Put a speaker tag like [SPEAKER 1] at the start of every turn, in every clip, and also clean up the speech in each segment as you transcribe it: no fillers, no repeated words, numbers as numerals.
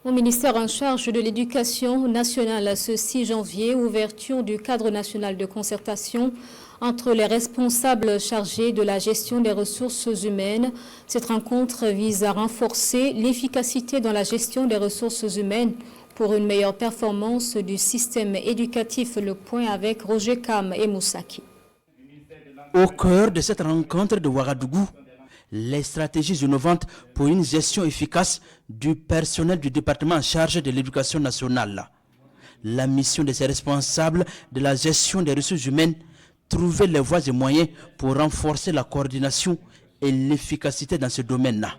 [SPEAKER 1] Au ministère en charge de l'Éducation nationale, ce 6 janvier, ouverture du cadre national de concertation entre les responsables chargés de la gestion des ressources humaines. Cette rencontre vise à renforcer l'efficacité dans la gestion des ressources humaines pour une meilleure performance du système éducatif. Le point avec Roger Kam et Moussaki.
[SPEAKER 2] Au cœur de cette rencontre de Ouagadougou, les stratégies innovantes pour une gestion efficace du personnel du département en charge de l'éducation nationale. La mission de ces responsables de la gestion des ressources humaines, trouver les voies et moyens pour renforcer la coordination et l'efficacité dans ce domaine-là.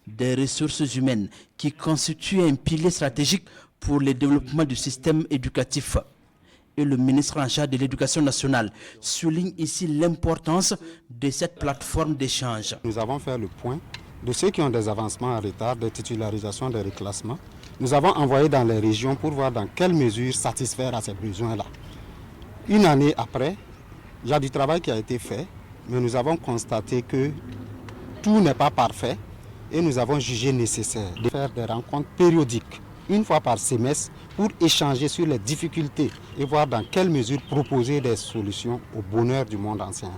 [SPEAKER 2] Des ressources humaines qui constituent un pilier stratégique pour le développement du système éducatif. Et le ministre en charge de l'Éducation nationale souligne ici l'importance de cette plateforme d'échange.
[SPEAKER 3] Nous avons fait le point de ceux qui ont des avancements en retard, des titularisations, des reclassements. Nous avons envoyé dans les régions pour voir dans quelle mesure satisfaire à ces besoins-là. Une année après, il y a du travail qui a été fait, mais nous avons constaté que tout n'est pas parfait et nous avons jugé nécessaire de faire des rencontres périodiques, une fois par semestre, pour échanger sur les difficultés et voir dans quelle mesure proposer des solutions au bonheur du monde ancien.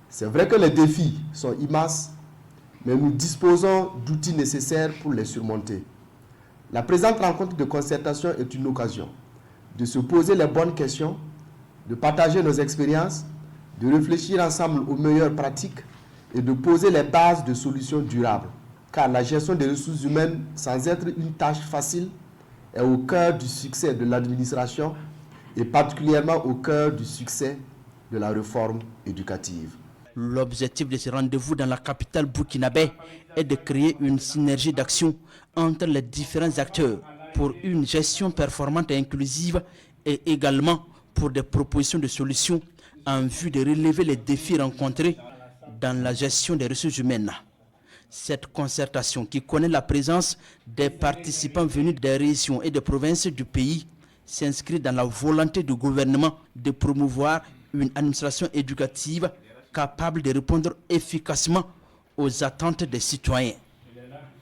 [SPEAKER 4] C'est vrai que les défis sont immenses, mais nous disposons d'outils nécessaires pour les surmonter. La présente rencontre de concertation est une occasion de se poser les bonnes questions, de partager nos expériences, de réfléchir ensemble aux meilleures pratiques et de poser les bases de solutions durables. Car la gestion des ressources humaines, sans être une tâche facile, est au cœur du succès de l'administration et particulièrement au cœur du succès de la réforme éducative.
[SPEAKER 2] L'objectif de ce rendez-vous dans la capitale burkinabé est de créer une synergie d'action entre les différents acteurs pour une gestion performante et inclusive et également pour des propositions de solutions en vue de relever les défis rencontrés dans la gestion des ressources humaines. Cette concertation, qui connaît la présence des participants venus des régions et des provinces du pays, s'inscrit dans la volonté du gouvernement de promouvoir une administration éducative capable de répondre efficacement aux attentes des citoyens.